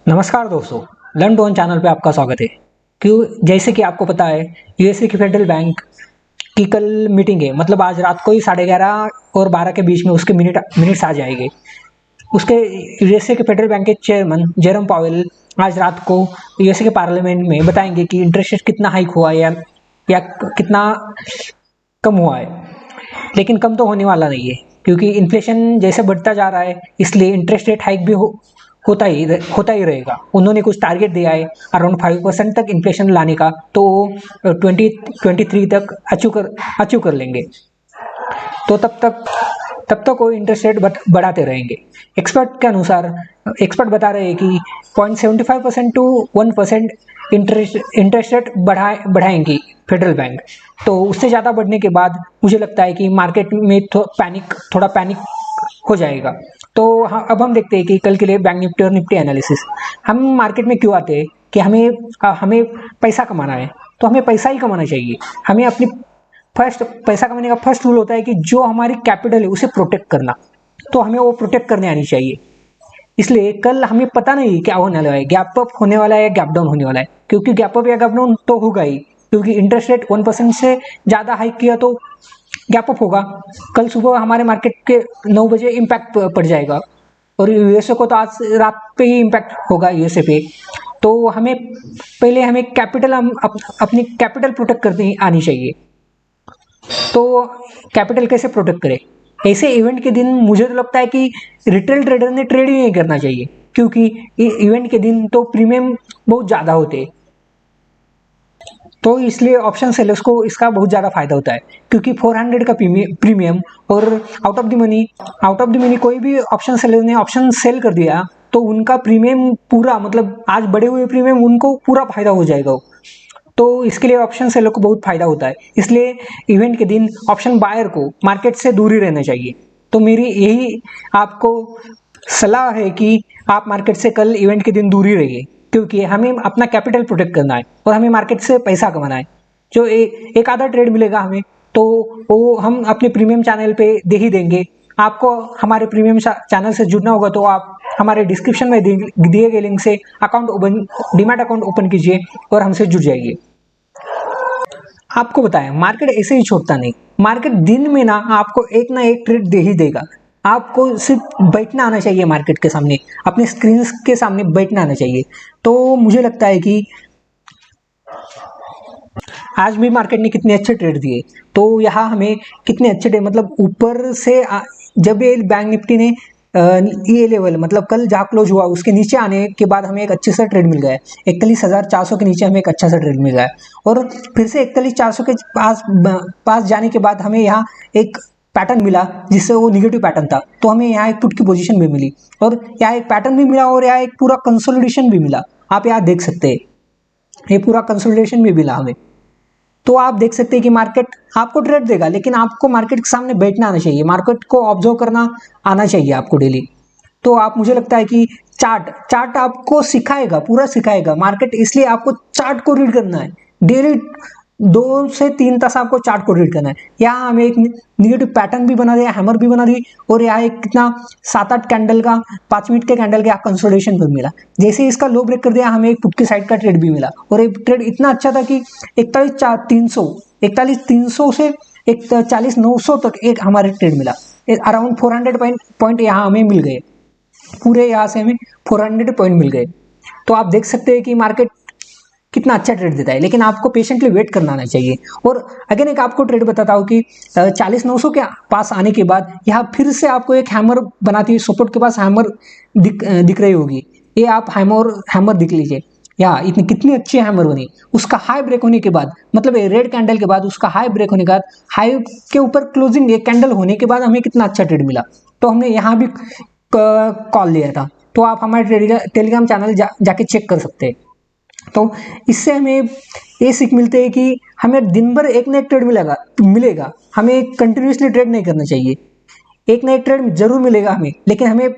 नमस्कार दोस्तों, learn to earn channel पे आपका स्वागत है। क्यों जैसे कि आपको पता है, यूएसए की फेडरल बैंक की कल मीटिंग है। मतलब आज रात को ही 11:30 और 12 के बीच में उसके मिनट्स आ जाएंगे। उसके यूएसए के फेडरल बैंक के चेयरमैन जेरोम पावेल आज रात को यूएसए के पार्लियामेंट में बताएंगे कि इंटरेस्ट रेट कितना हाइक हुआ है या कितना कम हुआ है। लेकिन कम तो होने वाला नहीं है, क्योंकि इन्फ्लेशन जैसे बढ़ता जा रहा है, इसलिए इंटरेस्ट रेट हाइक भी होता ही रहेगा। उन्होंने कुछ टारगेट दिया है अराउंड 5% तक इन्फ्लेशन लाने का, तो 2023 तक अचीव कर लेंगे। तो तब तक वो इंटरेस्ट रेट बढ़ाते रहेंगे। एक्सपर्ट बता रहे हैं कि 0.75% टू 1% इंटरेस्ट रेट बढ़ाएंगी फेडरल बैंक। तो उससे ज़्यादा बढ़ने के बाद मुझे लगता है कि मार्केट में थोड़ा पैनिक हो जाएगा। तो अब हम देखते हैं कि कल के लिए बैंक निफ्टी और निफ्टी एनालिसिस। हम मार्केट में क्यों आते हैं कि हमें पैसा कमाना है, तो हमें पैसा ही कमाना चाहिए। हमें अपनी पैसा कमाने का फर्स्ट रूल होता है कि जो हमारी कैपिटल है उसे प्रोटेक्ट करना, तो हमें वो प्रोटेक्ट करने आनी चाहिए। इसलिए कल हमें पता नहीं क्या होने वाला है, गैप अप होने वाला है या गैप डाउन होने वाला है। क्योंकि गैप अप या गैप डाउन तो होगा ही, क्योंकि इंटरेस्ट रेट 1% से ज़्यादा हाइक किया तो गैप अप होगा। कल सुबह हमारे मार्केट के 9 बजे इम्पैक्ट पड़ जाएगा, और यूएसए को तो आज रात पे ही इम्पैक्ट होगा यूएसए पे। तो हमें अपनी कैपिटल प्रोटेक्ट करनी आनी चाहिए। तो कैपिटल कैसे प्रोटेक्ट करें? ऐसे इवेंट के दिन मुझे तो लगता है कि रिटेल ट्रेडर ने ट्रेड ही नहीं करना चाहिए, क्योंकि इवेंट के दिन तो प्रीमियम बहुत ज़्यादा होते हैं। तो इसलिए ऑप्शन सेलर्स को इसका बहुत ज़्यादा फायदा होता है, क्योंकि 400 का प्रीमियम और आउट ऑफ द मनी कोई भी ऑप्शन सेलर ने ऑप्शन सेल कर दिया तो उनका प्रीमियम पूरा, मतलब आज बढ़े हुए प्रीमियम उनको पूरा फायदा हो जाएगा। तो इसके लिए ऑप्शन सेलर को बहुत फायदा होता है। इसलिए इवेंट के दिन ऑप्शन बायर को मार्केट से दूर ही रहना चाहिए। तो मेरी यही आपको सलाह है कि आप मार्केट से कल इवेंट के दिन दूर ही रहिए, क्योंकि हमें अपना कैपिटल प्रोटेक्ट करना है और हमें मार्केट से पैसा कमाना है। जो एक आधा ट्रेड मिलेगा हमें, तो वो हम अपने प्रीमियम चैनल पे दे ही देंगे। आपको हमारे प्रीमियम चैनल से जुड़ना होगा तो आप हमारे डिस्क्रिप्शन में दिए गए लिंक से डीमैट अकाउंट ओपन कीजिए और हमसे जुड़ जाइए। आपको बताएं, मार्केट ऐसे ही छोड़ता नहीं। मार्केट दिन में आपको एक ना एक ट्रेड दे ही देगा। आपको सिर्फ बैठना आना चाहिए, मार्केट के सामने, अपने स्क्रीन के सामने बैठना आना चाहिए। तो मुझे लगता है कि आज भी मार्केट ने कितने अच्छे ट्रेड दिए। तो यहाँ हमें कितने अच्छे ट्रेड, मतलब ऊपर से जब ये बैंक निफ्टी ने ये लेवल, मतलब कल जहाँ क्लोज हुआ उसके नीचे आने के बाद हमें एक अच्छे सा ट्रेड मिल गया है। 41,400 के नीचे हमें एक अच्छा सा ट्रेड मिल गया है, और फिर से 41,400 के पास जाने के बाद हमें यहाँ एक पैटर्न मिला, जिससे वो निगेटिव पैटर्न था। तो हमें यहाँ एक पुट की पोजीशन भी मिली, और यहाँ एक पैटर्न भी मिला, और यहाँ एक पूरा कंसोलिडेशन भी मिला। आप यहाँ देख सकते हैं, ये पूरा कंसोलिडेशन भी मिला हमें। तो आप देख सकते हैं कि मार्केट आपको ट्रेड देगा, लेकिन आपको मार्केट के सामने बैठना आना चाहिए, मार्केट को ऑब्जर्व करना आना चाहिए आपको डेली। तो आप, मुझे लगता है कि चार्ट आपको सिखाएगा, पूरा सिखाएगा मार्केट। इसलिए आपको चार्ट को रीड करना है डेली। 2 से 3 तास आपको चार्ट को रीड करना है। यहाँ हमें एक निगेटिव पैटर्न भी बना दिया, हैमर भी बना दी, और यहाँ एक कितना 7-8 कैंडल का, 5 मिनट के कैंडल के कंसोलिडेशन भी मिला। जैसे ही इसका लो ब्रेक कर दिया, हमें एक पुट की साइड का ट्रेड भी मिला, और एक ट्रेड इतना अच्छा था कि 41,300 से 40,900 तक एक हमारे ट्रेड मिला। अराउंड 400 पॉइंट यहाँ हमें मिल गए, पूरे यहाँ से हमें 400 पॉइंट मिल गए। तो आप देख सकते हैं कि मार्केट कितना अच्छा ट्रेड देता है, लेकिन आपको पेशेंटली वेट करना आना चाहिए। और अगेन एक आपको ट्रेड बताता हूँ कि 40,900 के पास आने के बाद यहाँ फिर से आपको एक हैमर बनाती है, सपोर्ट के पास हैमर दिख रही होगी। ये आप हैमर दिख लीजिए, यहाँ इतनी कितनी अच्छी हैमर बनी। उसका हाई ब्रेक होने के बाद, मतलब रेड कैंडल के बाद उसका हाई ब्रेक होने के बाद, हाई के ऊपर क्लोजिंग एक कैंडल होने के बाद हमें कितना अच्छा ट्रेड मिला। तो हमने यहाँ भी कॉल लिया था। तो आप हमारे टेलीग्राम चैनल जाके चेक कर सकते हैं। तो इससे हमें ये सीख मिलती है कि हमें दिन भर एक ना एक ट्रेड मिलेगा। हमें कंटिन्यूसली ट्रेड नहीं करना चाहिए। एक ना एक ट्रेड जरूर मिलेगा हमें, लेकिन हमें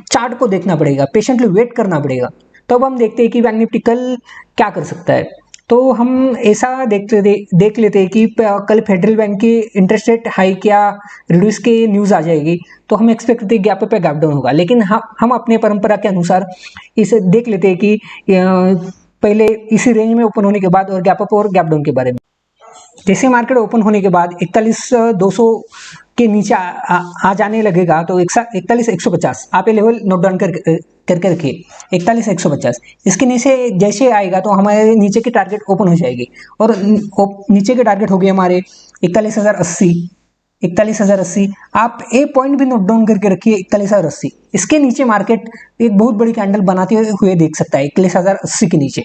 चार्ट को देखना पड़ेगा, पेशेंटली वेट करना पड़ेगा। तो अब हम देखते हैं कि बैंक निफ्टी कल क्या कर सकता है। तो हम ऐसा देख लेते हैं कि कल फेडरल बैंक की इंटरेस्ट रेट हाइक या रिड्यूस की न्यूज़ आ जाएगी, तो हम एक्सपेक्ट करते हैं गैप अप या गैप डाउन होगा। लेकिन हम अपने परंपरा के अनुसार इसे देख लेते हैं कि पहले इसी रेंज में ओपन होने के बाद और गैप अप और गैप डाउन के बारे में। जैसे मार्केट ओपन होने के बाद 41,200 के नीचे आ जाने लगेगा, तो 41,150 आप ये लेवल नोट डाउन करके रखिए। 41,150 इसके नीचे जैसे आएगा तो हमारे नीचे की टारगेट ओपन हो जाएगी, और नीचे के टारगेट हो गए हमारे 41,080। 41,080 आप एक पॉइंट भी नोट डाउन करके रखिए, 41,080। इसके नीचे मार्केट एक बहुत बड़ी कैंडल बनाते हुए देख सकता है 41,080 के नीचे।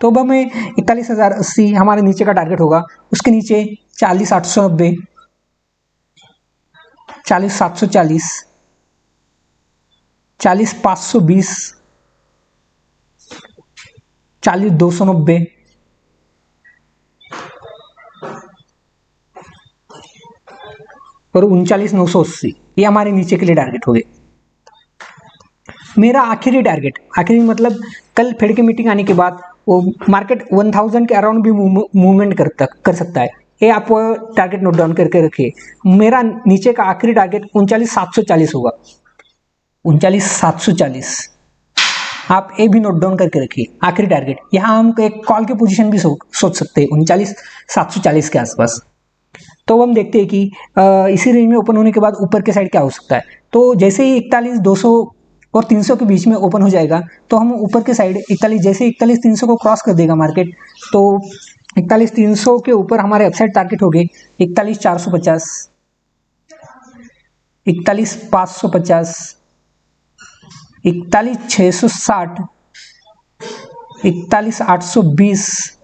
तो अब हमें 41,080 हमारे नीचे का टारगेट होगा। उसके नीचे 40,890, 40,740, 40,520, 40,290 और 39,980, ये हमारे नीचे के लिए टारगेट हो गए। मेरा आखिरी टारगेट, आखिरी मतलब कल फेड की मीटिंग आने के बाद वो मार्केट 1000 के अराउंड भी मूवमेंट कर सकता है। ये आप टारगेट नोट डाउन करके रखिए। मेरा नीचे का आखिरी टारगेट 39,740 होगा। 39,740 आप ये भी नोट डाउन करके रखिए, आखिरी टारगेट। यहाँ हम एक कॉल की पोजीशन भी सोच सकते हैं 39,740 के आसपास। तो हम देखते हैं कि इसी रेंज में ओपन होने के बाद ऊपर के साइड क्या हो सकता है। तो जैसे ही 41,200 और 300 के बीच में ओपन हो जाएगा, तो हम ऊपर के साइड 41, जैसे 41,300 को क्रॉस कर देगा मार्केट, तो 41,300 के ऊपर हमारे अपसाइड टारगेट हो गए 41,450, 41,550, 41,660, 41,820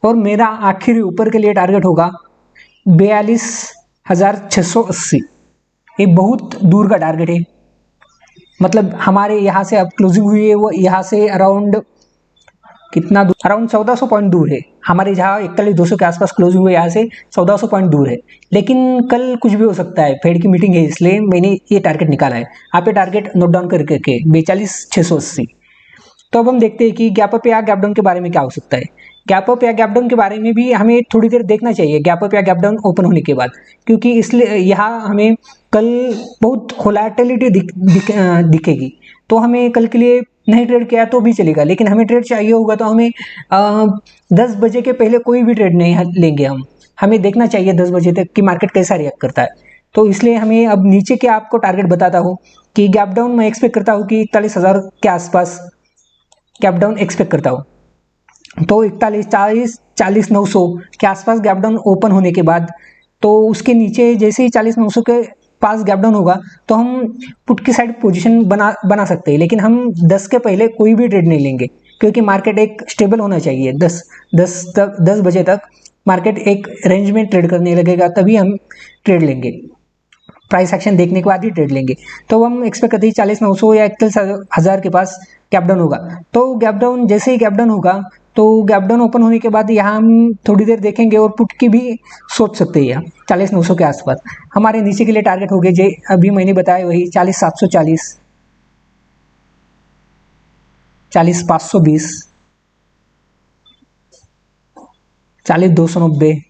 और मेरा आखिरी ऊपर के लिए टारगेट होगा 42,680। ये बहुत दूर का टारगेट है, मतलब हमारे यहाँ से अब क्लोजिंग हुई है वो यहाँ से अराउंड कितना दूर, अराउंड 1400 पॉइंट दूर है। हमारे जहाँ 41,200 के आसपास क्लोजिंग हुई यहाँ से 1400 पॉइंट दूर है। लेकिन कल कुछ भी हो सकता है, फेड की मीटिंग है इसलिए मैंने ये टारगेट निकाला है। आप ये टारगेट नोट डाउन करके 42,680। तो अब हम देखते हैं कि गैप अप या गैप डाउन के बारे में क्या हो सकता है। गैप अप या गैप डाउन के बारे में भी हमें थोड़ी देर देखना चाहिए, गैप अप या गैप डाउन ओपन होने के बाद, क्योंकि इसलिए यहाँ हमें कल बहुत वोलेटिलिटी दिखेगी। तो हमें कल के लिए नहीं ट्रेड किया तो भी चलेगा, लेकिन हमें ट्रेड चाहिए होगा तो हमें 10 बजे के पहले कोई भी ट्रेड नहीं लेंगे। हमें देखना चाहिए 10 बजे तक कि मार्केट कैसा रिएक्ट करता है। तो इसलिए हमें अब नीचे के आपको टारगेट बताता हूँ कि गैप डाउन मैं एक्सपेक्ट करता हूँ कि 41,000 के आसपास गैप डाउन एक्सपेक्ट करता हूँ। तो 41,40,900 के आसपास गैप डाउन ओपन होने के बाद, तो उसके नीचे जैसे ही 40,900 के पास गैप डाउन होगा तो हम पुट की साइड पोजीशन बना सकते हैं। लेकिन हम 10 के पहले कोई भी ट्रेड नहीं लेंगे, क्योंकि मार्केट एक स्टेबल होना चाहिए। 10 बजे तक मार्केट एक रेंज में ट्रेड करने लगेगा, तभी हम ट्रेड लेंगे। प्राइस एक्शन देखने के बाद ही ट्रेड लेंगे। तो हम एक्सपेक्ट करते हैं 40,900 या 41,000 के पास गैप डाउन होगा। तो गैप डाउन, जैसे ही गैप डाउन होगा तो गैप डाउन ओपन होने के बाद यहाँ हम थोड़ी देर देखेंगे और पुट की भी सोच सकते हैं। 40,900 के आसपास हमारे नीचे के लिए टारगेट हो गए, जो अभी मैंने बताया वही 40,740, 40,520, 40,290,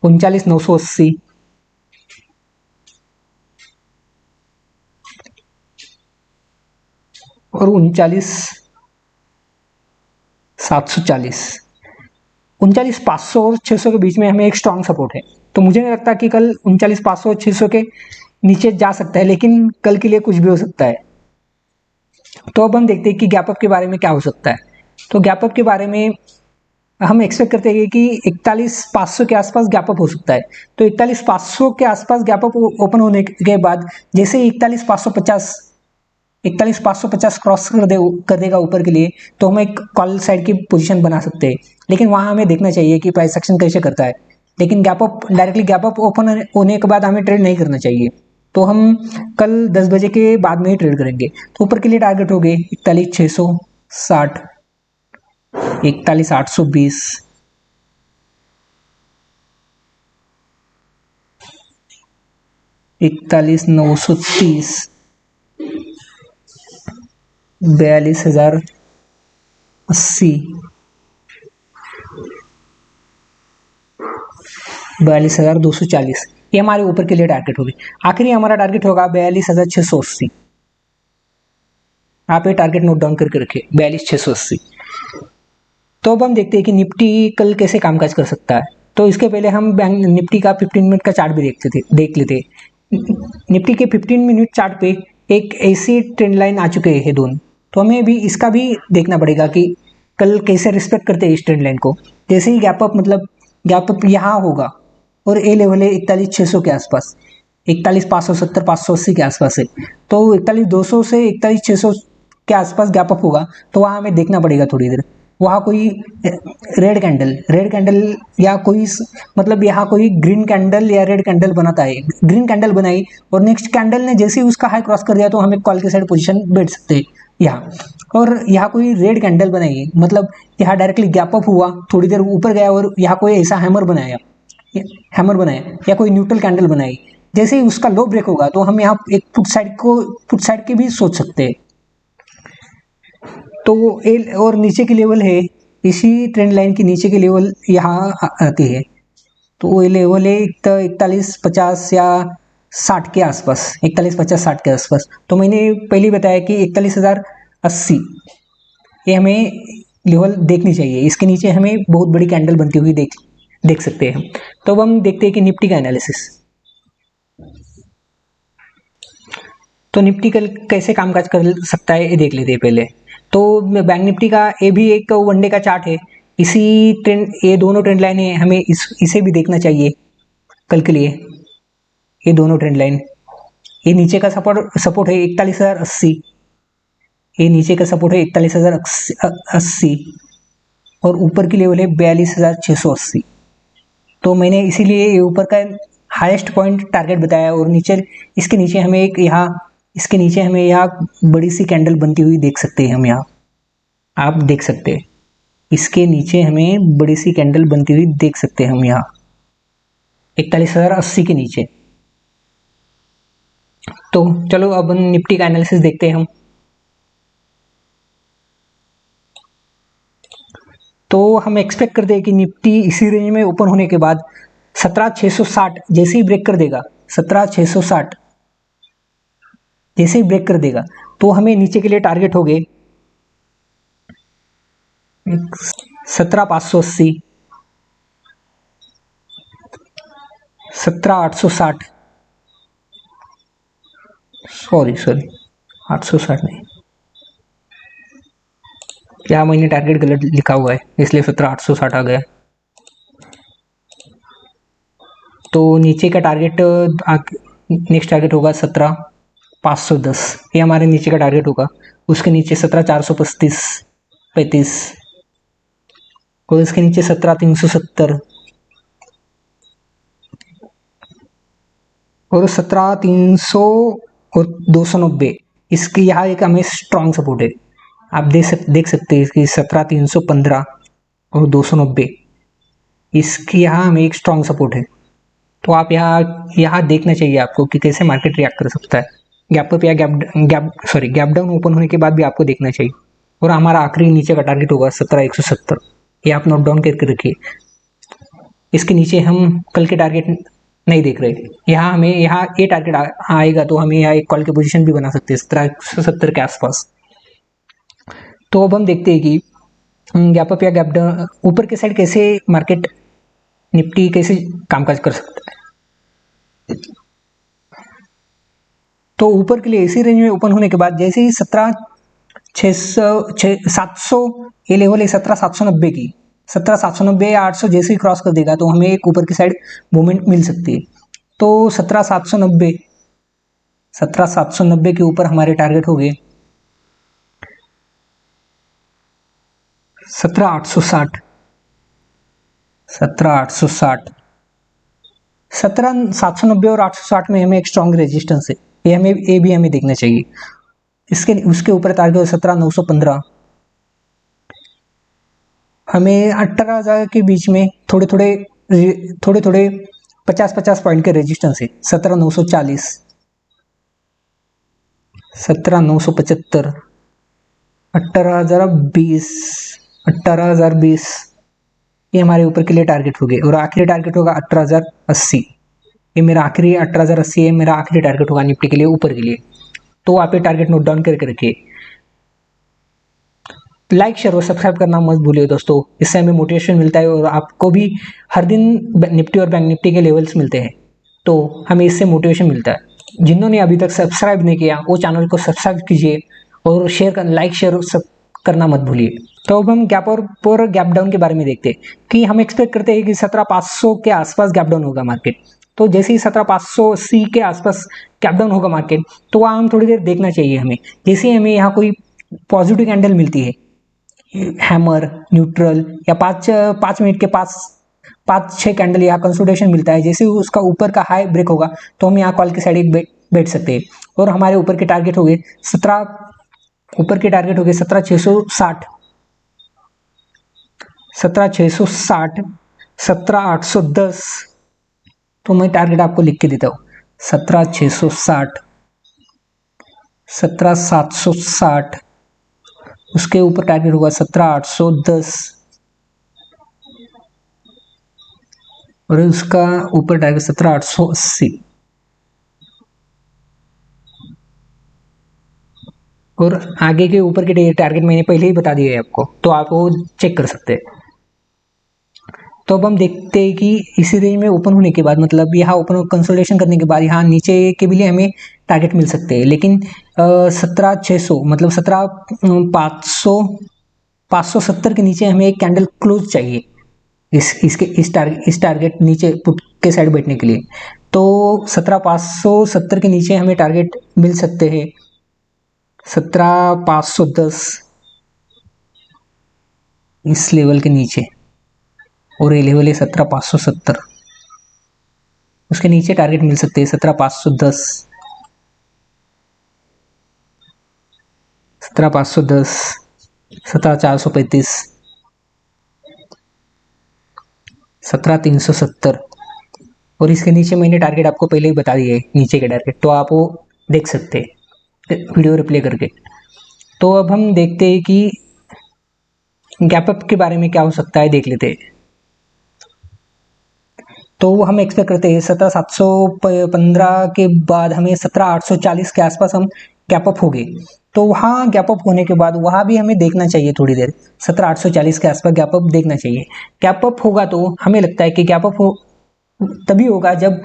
39,980 और 39,740। 39,500 और 600 के बीच में हमें एक स्ट्रॉन्ग सपोर्ट है। तो मुझे नहीं लगता कि कल 39,500 और 600 के नीचे जा सकता है, लेकिन कल के लिए कुछ भी हो सकता है। तो अब हम देखते हैं कि गैप अप के बारे में क्या हो सकता है। तो गैप अप के बारे में हम एक्सपेक्ट करते हैं कि 41,500 के आसपास गैप अप हो सकता है। तो 41,500 के आसपास गैप अप ओपन होने के बाद जैसे ही 41,550 क्रॉस कर देगा ऊपर के लिए, तो हम एक कॉल साइड की पोजीशन बना सकते हैं। लेकिन वहाँ हमें देखना चाहिए कि प्राइस एक्शन कैसे करता है। लेकिन gap up, directly gap up open होने के बाद हमें ट्रेड नहीं करना चाहिए। तो हम कल 10 बजे के बाद में ही ट्रेड करेंगे। तो ऊपर के लिए टारगेट हो गए 41,660, 41,820, 41,930, 42,080, 42,240, ये हमारे ऊपर के लिए टारगेट होगी। आखिरी हमारा टारगेट होगा 42,680। आप ये टारगेट नोट डाउन करके रखिए, 42,680। तो अब हम देखते हैं कि निफ्टी कल कैसे कामकाज कर सकता है। तो इसके पहले हम बैंक निफ्टी का 15 मिनट का चार्ट भी देख लेते। निफ्टी के 15 मिनट चार्ट पे एक ऐसी ट्रेंड लाइन आ चुके हैं दोनों, तो हमें भी इसका भी देखना पड़ेगा कि कल कैसे रिस्पेक्ट करते हैं इस ट्रेंड लाइन को। जैसे ही गैप अप, मतलब गैप अप यहाँ होगा और ए लेवल है 41,600 के आसपास, 41,570, 580 के आसपास है। तो 41,200 से 41,600 के आसपास गैप अप होगा, तो वहाँ हमें देखना पड़ेगा थोड़ी देर। वहाँ कोई रेड कैंडल या कोई मतलब यहाँ कोई ग्रीन कैंडल या रेड कैंडल बनाता है, ग्रीन कैंडल बनाई और नेक्स्ट कैंडल ने जैसे ही उसका हाई क्रॉस कर दिया तो हमें कॉल के साइड पोजीशन बैठ सकते हैं यहाँ। और यहाँ कोई रेड कैंडल बनाई, मतलब यहाँ डायरेक्टली गैप अप हुआ, थोड़ी देर ऊपर गया और यहाँ कोई ऐसा हैमर बनाया या कोई न्यूट्रल कैंडल बनाई, जैसे ही उसका लो ब्रेक होगा तो हम यहाँ एक पुट साइड के भी सोच सकते हैं। तो और नीचे की लेवल है, इसी ट्रेंड लाइन की नीचे की लेवल यहाँ आती है, तो वो लेवल है 41,50 या 60 के आसपास, 41,50-60 के आसपास। तो मैंने पहले ही बताया कि 41,080 ये हमें लेवल देखनी चाहिए, इसके नीचे हमें बहुत बड़ी कैंडल बनती हुई देख सकते हैं हम। तो अब हम देखते हैं कि निफ्टी का एनालिसिस। तो निफ्टी कल कैसे कामकाज कर सकता है ये देख लेते हैं पहले। तो बैंक निफ्टी का ये भी एक वनडे का चार्ट है, इसी ट्रेंड, ये दोनों ट्रेंड लाइन है, हमें इसे भी देखना चाहिए कल के लिए। ये दोनों ट्रेंड लाइन, ये नीचे का सपोर्ट है 41,080, ये नीचे का सपोर्ट है 41,080 और ऊपर की लेवल है 42,680। तो मैंने इसीलिए ये ऊपर का हाईएस्ट पॉइंट टारगेट बताया और नीचे इसके नीचे हमें यहाँ बड़ी सी कैंडल बनती हुई देख सकते हैं हम। यहाँ आप देख सकते हैं, इसके नीचे हमें बड़ी सी कैंडल बनती हुई देख सकते हैं हम यहाँ 41,080 के नीचे। तो चलो अब निफ्टी का एनालिसिस देखते हैं हम। तो हम एक्सपेक्ट करते हैं कि निफ्टी इसी रेंज में ओपन होने के बाद 17,660 जैसे ही ब्रेक कर देगा, 17,660 जैसे ही ब्रेक कर देगा तो हमें नीचे के लिए टारगेट हो गए 17,580, 17,860, सॉरी 860 नहीं, क्या मैंने टारगेट गलत लिखा हुआ है इसलिए 17,860 आ गया। तो नीचे का टारगेट, नेक्स्ट टारगेट होगा 17,510, ये हमारे नीचे का टारगेट होगा। उसके नीचे 17,435 और इसके नीचे 17,370 और 17,300 और 290। इसकी यहाँ एक हमें स्ट्रॉन्ग सपोर्ट है, आप देख सकते हैं इसकी 17,315 और 290, इसकी यहाँ हमें एक स्ट्रॉन्ग सपोर्ट है। तो आप यहाँ देखना चाहिए आपको कि कैसे मार्केट रिएक्ट कर सकता है। गैप अप या गैप डाउन ओपन होने के बाद भी आपको देखना चाहिए। और हमारा आखिरी नीचे का टारगेट होगा 17,170, ये आप नोट डाउन करके रखिए। इसके नीचे हम कल के टारगेट नहीं देख रहे, हमें ये टारगेट आएगा तो हमें यहाँ एक कॉल की पोजीशन भी बना सकते हैं 17,170 के आसपास। तो अब हम देखते हैं कि गैप अप या गैप डाउन ऊपर के साइड कैसे मार्केट निफ्टी कैसे कामकाज कर सकता है। तो ऊपर के लिए इसी रेंज में ओपन होने के बाद जैसे ही 700 ये लेवल है 17,790 की, 17,790 या 800 जैसे ही क्रॉस कर देगा तो हमें एक ऊपर की साइड मूवमेंट मिल सकती है। तो 17,790 के ऊपर हमारे टारगेट हो गए 17,860, 17,790 और 860 में हमें एक स्ट्रॉन्ग रेजिस्टेंस है, ये भी हमें देखना चाहिए। उसके ऊपर टारगेट 17,915, हमें 18,000 के बीच में थोड़े थोड़े 50-50 पॉइंट के रेजिस्टेंस है। 17,940, 17,975, 18,020, 18,020 ये हमारे ऊपर के लिए टारगेट हो गए, और आखिरी टारगेट होगा 18,080। ये मेरा आखिरी 18,080 है, मेरा आखिरी टारगेट होगा निफ्टी के लिए ऊपर के लिए। तो आप ये टारगेट नोट डाउन करके रखिए। लाइक शेयर और सब्सक्राइब करना मत भूलिए दोस्तों, इससे हमें मोटिवेशन मिलता है और आपको भी हर दिन निफ्टी और बैंक निफ्टी के लेवल्स मिलते हैं, तो हमें इससे मोटिवेशन मिलता है। जिन्होंने अभी तक सब्सक्राइब नहीं किया वो चैनल को सब्सक्राइब कीजिए और शेयर कर लाइक शेयर सब करना मत भूलिए। तो अब हम गैप और गैप डाउन के बारे में देखते हैं कि हम एक्सपेक्ट करते हैं कि 17,500 के आसपास गैप डाउन होगा मार्केट। तो जैसे ही 17,580 के आसपास गैप डाउन होगा मार्केट, तो वहाँ हम थोड़ी देर देखना चाहिए हमें। जैसे ही हमें यहाँ कोई पॉजिटिव कैंडल मिलती है, हैमर, न्यूट्रल या पाँच मिनट के 5-6 कैंडल यहाँ कंसोलिडेशन मिलता है, जैसे उसका ऊपर का हाई ब्रेक होगा तो हम यहाँ कॉल की साइड एक बैठ सकते हैं। और हमारे ऊपर के टारगेट हो गए 17,660, 17,660, 17,810। तो मैं टारगेट आपको लिख के देता हूँ, 17,660, 17,760, उसके ऊपर टारगेट होगा 17,810, और उसका ऊपर टारगेट 17,880, और आगे के ऊपर के टारगेट मैंने पहले ही बता दिए आपको, तो आप वो चेक कर सकते हैं। तो अब हम देखते हैं कि इसी रेंज में ओपन होने के बाद, मतलब यहाँ ओपन कंसोलिडेशन करने के बाद यहाँ नीचे के भी लिए हमें टारगेट मिल सकते हैं, लेकिन 17,600 मतलब 570 के नीचे हमें एक कैंडल क्लोज चाहिए इस टारगेट नीचे पुट के साइड बैठने के लिए। तो 17,570 के नीचे हमें टारगेट मिल सकते हैं 17,510 इस लेवल के नीचे, और ये लेवल है 17,570, उसके नीचे टारगेट मिल सकते हैं 17,510, 17,510, 17,435, 17,370, और इसके नीचे मैंने टारगेट आपको पहले ही बता दिए नीचे के टारगेट, तो आप वो देख सकते हैं वीडियो रिप्ले करके। तो अब हम देखते हैं कि गैप अप के बारे में क्या हो सकता है, देख लेते हैं। तो हम एक्सपेक्ट करते हैं 17,715 के बाद हमें 17,840 के आसपास हम गैप अप हो गए। तो वहाँ गैप अप होने के बाद वहाँ भी हमें देखना चाहिए थोड़ी देर, 17,840 के आसपास गैप अप देखना चाहिए। गैप अप होगा तो हमें लगता है कि गैप अप हो तभी होगा जब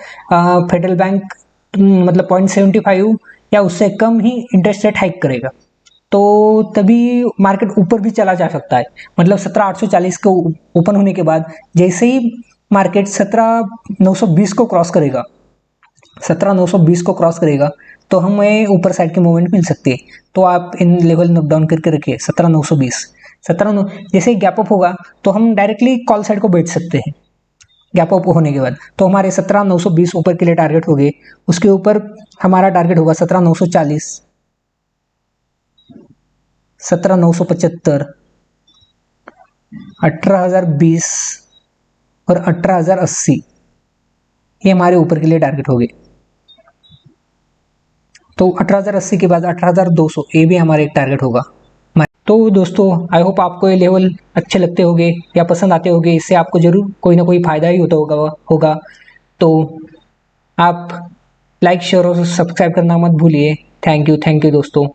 फेडरल बैंक मतलब 0.75 या उससे कम ही इंटरेस्ट रेट हाइक करेगा, तो तभी मार्केट ऊपर भी चला जा सकता है। मतलब 17,840 को ओपन होने के बाद जैसे ही मार्केट 17,920 को क्रॉस करेगा, 17,920 को क्रॉस करेगा तो हमें ऊपर साइड की मूवमेंट मिल सकती है। तो आप इन लेवल नोट डाउन करके रखिए 17,920, 17 जैसे ही गैप अप होगा तो हम डायरेक्टली कॉल साइड को बैठ सकते हैं। गैप अप होने के बाद तो हमारे 17,920 ऊपर के लिए टारगेट हो गए, उसके ऊपर हमारा टारगेट होगा 17,940, 17,975, 18,020 और 18,080, ये हमारे ऊपर के लिए टारगेट हो गए। तो 18,080 के बाद 18,200 ये भी हमारे एक टारगेट होगा। तो दोस्तों आई होप आपको ये लेवल अच्छे लगते होंगे या पसंद आते होंगे, इससे आपको जरूर कोई ना कोई फायदा ही होगा। तो आप लाइक शेयर और सब्सक्राइब करना मत भूलिए। थैंक यू दोस्तों।